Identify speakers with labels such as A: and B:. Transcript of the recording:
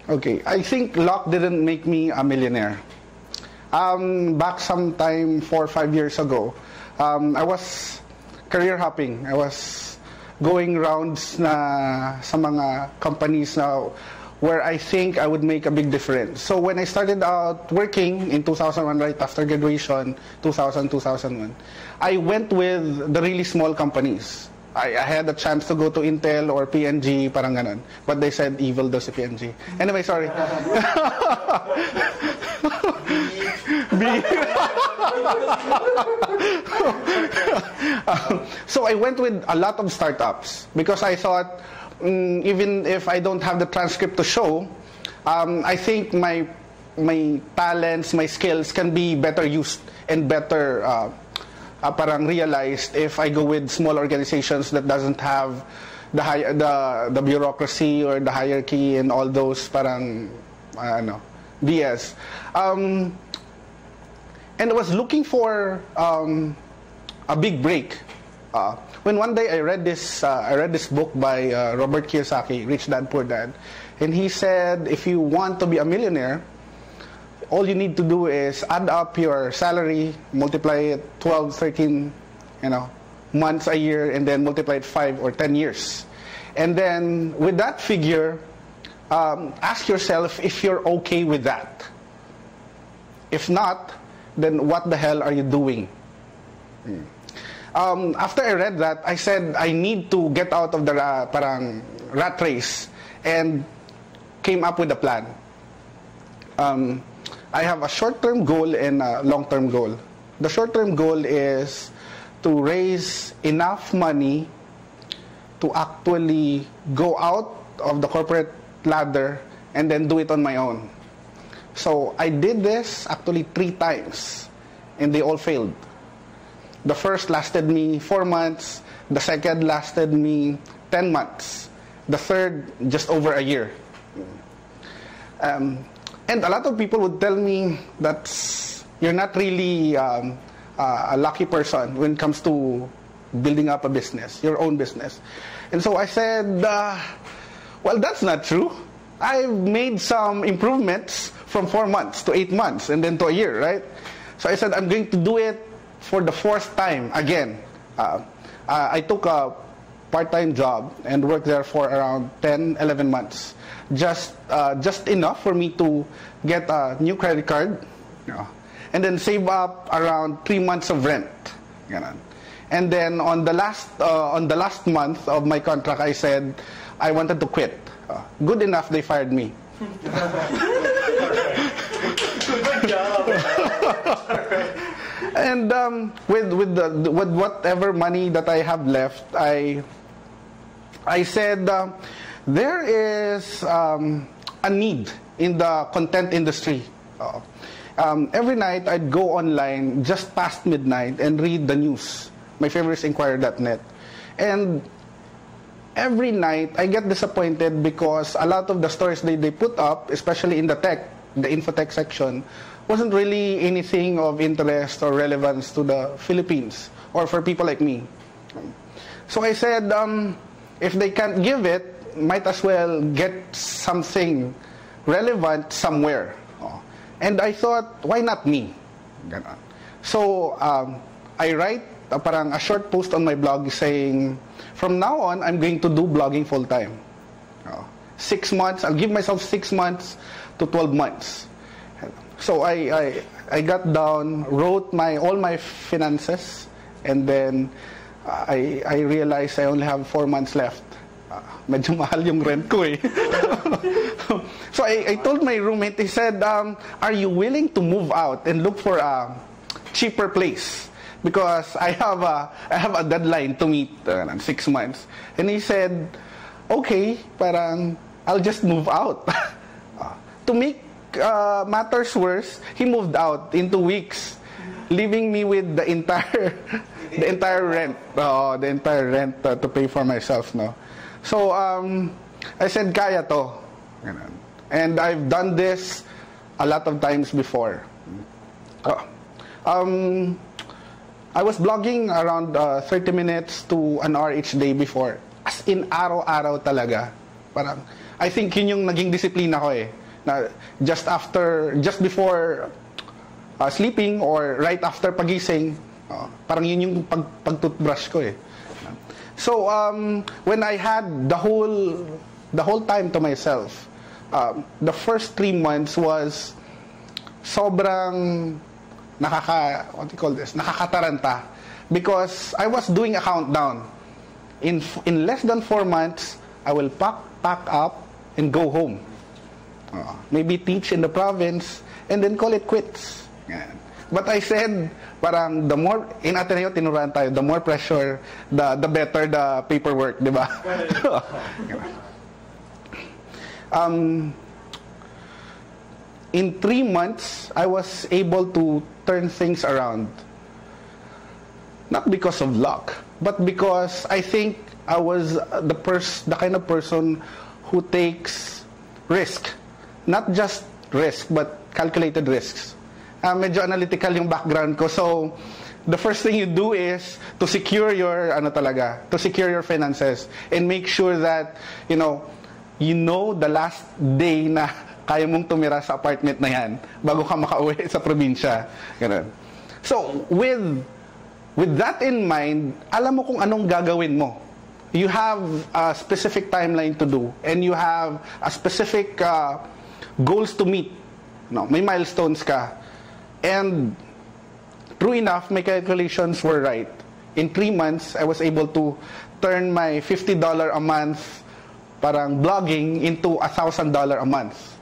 A: Okay, I think luck didn't make me a millionaire. Back sometime 4 or 5 years ago, I was career hopping. I was going rounds na sa mga companies na where I think I would make a big difference. So when I started out working in 2001, right after graduation, 2001, I went with the really small companies. I had a chance to go to Intel or P&G, parang ganon. But they said evil daw si P&G. Anyway, sorry. So I went with a lot of startups because I thought, even if I don't have the transcript to show, I think my talents, my skills can be better used and better parang realized if I go with small organizations that doesn't have the bureaucracy or the hierarchy and all those parang BS. And I was looking for a big break. When one day I read this book by Robert Kiyosaki, Rich Dad Poor Dad, and he said, if you want to be a millionaire, all you need to do is add up your salary, multiply it 12, 13, months a year, and then multiply it 5 or 10 years. And then with that figure, ask yourself if you're okay with that. If not, then what the hell are you doing? After I read that, I said I need to get out of the parang rat race and came up with a plan. I have a short-term goal and a long-term goal. The short-term goal is to raise enough money to actually go out of the corporate ladder and then do it on my own. So I did this actually 3 times and they all failed. The first lasted me 4 months, the second lasted me 10 months, the third just over a year. And a lot of people would tell me that you're not really a lucky person when it comes to building up a business, your own business. And so I said, well, that's not true. I've made some improvements from 4 months to 8 months and then to a year, right? So I said, I'm going to do it for the 4th time again. I took a part-time job and worked there for around 10, 11 months. Just enough for me to get a new credit card, and then save up around 3 months of rent. And then on the last month of my contract, I said I wanted to quit. Good enough, they fired me.
B: Good job.
A: And with whatever money that I have left, I said there is a need in the content industry. Every night I'd go online just past midnight and read the news. My favorite is Inquirer.net. And every night I get disappointed because a lot of the stories they put up, especially in the infotech section, wasn't really anything of interest or relevance to the Philippines or for people like me. So I said, if they can't give it, might as well get something relevant somewhere. And I thought, why not me? So I write parang a short post on my blog saying, from now on, I'm going to do blogging full time. 6 months, I'll give myself 6 months to 12 months. So I got down, wrote all my finances, and then I realized I only have 4 months left. Medyo mahal yung rent ko eh. So I told my roommate, he said, are you willing to move out and look for a cheaper place? Because I have a deadline to meet, 6 months. And he said, okay, parang I'll just move out. To make matters worse, he moved out in 2 weeks, leaving me with the entire rent, the entire rent to pay for myself. No, so I said, kaya to, and I've done this a lot of times before. I was blogging around 30 minutes to an hour each day before, as in araw-araw talaga. Parang I think yun yung naging disiplina ko eh. Na just before sleeping or right after pagising, parang yun yung pag-toothbrush ko eh. So, when I had the whole time to myself, the first 3 months was sobrang nakakataranta because I was doing a countdown. In less than 4 months, I will pack up and go home. Maybe teach in the province and then call it quits. But I said, parang the more, in Ateneo, tinuruan tayo, the more pressure, the better the paperwork, di ba? In 3 months, I was able to turn things around. Not because of luck, but because I think I was the kind of person who takes risk. Not just risk, but calculated risks. Medyo analytical yung background ko. So, the first thing you do is to secure your finances and make sure that, you know the last day na kaya mong tumira sa apartment na yan bago ka makauwi sa probinsya. Ganun. So, with that in mind, alam mo kung anong gagawin mo. You have a specific timeline to do and you have a specific goals to meet. No, may milestones ka. And true enough, my calculations were right. In 3 months, I was able to turn my $50 a month parang blogging into $1,000 a month.